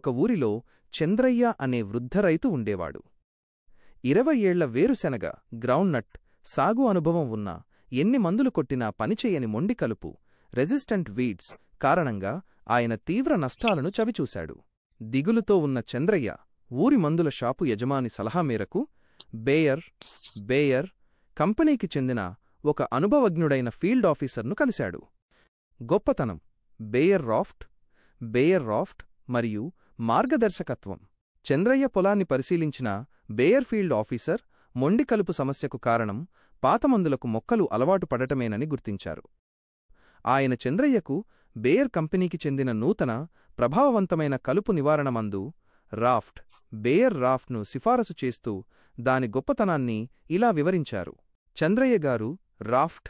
ఒక ఊరిలో చంద్రయ్య అనే వృద్ధ రైతు ఉండేవాడు. 20 ఏళ్ల వేరుశెనగ గ్రౌండ్నట్ సాగు అనుభవం ఉన్నా ఎన్ని మందులు కొట్టినా పనిచేయని మొండి కలుపు రెసిస్టెంట్ వీడ్స్ కారణంగా ఆయన తీవ్ర నష్టాలను చవిచూశాడు. దిగులుతో ఉన్న చంద్రయ్య ఊరి మందుల షాపు యజమాని సలహా మేరకు బేయర్ కంపెనీకి చెందిన ఒక అనుభవజ్ఞుడైన ఫీల్డ్ ఆఫీసర్ను కలిశాడు. గొప్పతనం బేయర్ రాఫ్ట్ మరియు మార్గదర్శకత్వం. చంద్రయ్య పొలాన్ని పరిశీలించిన బేయర్ ఫీల్డ్ ఆఫీసర్ మొండి కలుపు సమస్యకు కారణం పాతమందులకు మొక్కలు అలవాటు పడటమేనని గుర్తించారు. ఆయన చంద్రయ్యకు బేయర్ కంపెనీకి చెందిన నూతన ప్రభావవంతమైన కలుపు నివారణ మందు బేయర్ రాఫ్ట్ను సిఫారసు చేస్తూ దాని గొప్పతనాన్ని ఇలా వివరించారు. చంద్రయ్య గారు, రాఫ్ట్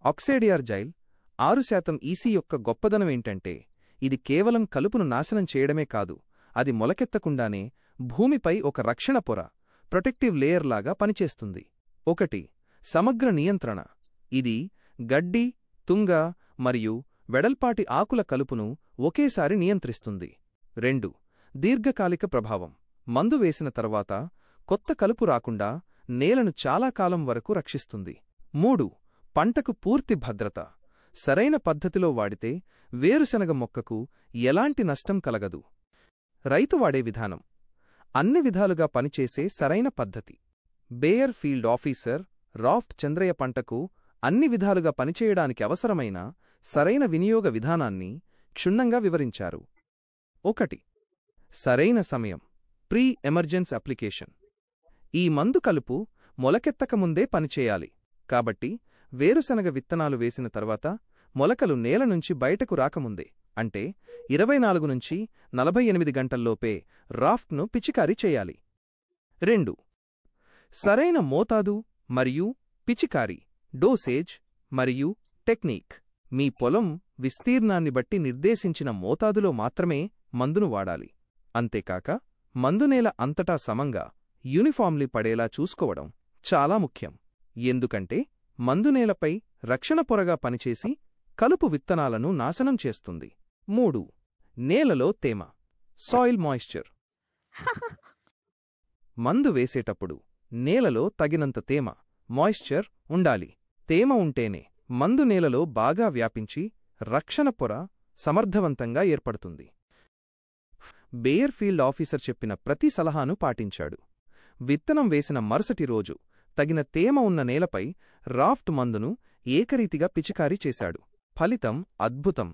ఆక్సేడియార్జైల్ 6% ఈసీ యొక్క గొప్పదనమేంటంటే ఇది కేవలం కలుపును నాశనం చేయడమే కాదు, అది మొలకెత్తకుండానే భూమిపై ఒక రక్షణ పొర ప్రొటెక్టివ్ లేయర్ లాగా పనిచేస్తుంది. 1. సమగ్ర నియంత్రణ. ఇది గడ్డి, తుంగ మరియు వెడల్పాటి ఆకుల కలుపును ఒకేసారి నియంత్రిస్తుంది. 2. దీర్ఘకాలిక ప్రభావం. మందు వేసిన తర్వాత కొత్త కలుపు రాకుండా నేలను చాలా కాలం వరకు రక్షిస్తుంది. 3. పంటకు పూర్తి భద్రత. సరైన పద్ధతిలో వాడితే వేరుశెనగ మొక్కకు ఎలాంటి నష్టం కలగదు. రైతు వాడే విధానం. అన్ని విధాలుగా పనిచేసే సరైన పద్ధతి. బేయర్ ఫీల్డ్ ఆఫీసర్ రాఫ్ట్ చంద్రయ్య పంటకు అన్ని విధాలుగా పనిచేయడానికి అవసరమైన సరైన వినియోగ విధానాన్ని క్షుణ్ణంగా వివరించారు. 1. సరైన సమయం. Pre emergence application. ఈ మందు కలుపు మొలకెత్తకముందే పనిచేయాలి. కాబట్టి వేరుశనగ విత్తనాలు వేసిన తర్వాత మొలకలు నేల నుంచి బయటకు రాకముందే, అంటే 24 నుంచి 48 గంటల్లోపే రాఫ్ట్ను పిచికారీ చేయాలి. 2. సరైన మోతాదు మరియు పిచికారీ డోసేజ్ మరియు టెక్నిక్. మీ పొలం విస్తీర్ణాన్ని బట్టి నిర్దేశించిన మోతాదులో మాత్రమే మందును వాడాలి. అంతేకాక మందునేల అంతటా సమంగా యూనిఫామ్లీ పడేలా చూసుకోవడం చాలా ముఖ్యం. ఎందుకంటే మందునేలపై రక్షణ పొరగా పనిచేసి కలుపు విత్తనాలను నాశనం చేస్తుంది. 3. నేలలో తేమ సాయిల్ మాయిశ్చర్. మందు వేసేటప్పుడు నేలలో తగినంత తేమ మాయిశ్చర్ ఉండాలి. తేమ ఉంటేనే మందు నేలలో బాగా వ్యాపించి రక్షణ పొర సమర్థవంతంగా ఏర్పడుతుంది. బేయర్ ఫీల్డ్ ఆఫీసర్ చెప్పిన ప్రతి సలహాను పాటించాడు. విత్తనం వేసిన మరుసటి రోజు తగిన తేమ ఉన్న నేలపై రాఫ్ట్ మందును ఏకరీతిగా పిచికారీ చేశాడు. ఫలితం అద్భుతం.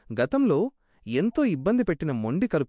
గతంలో ఎంతో ఇబ్బంది పెట్టిన మొండి కలుపు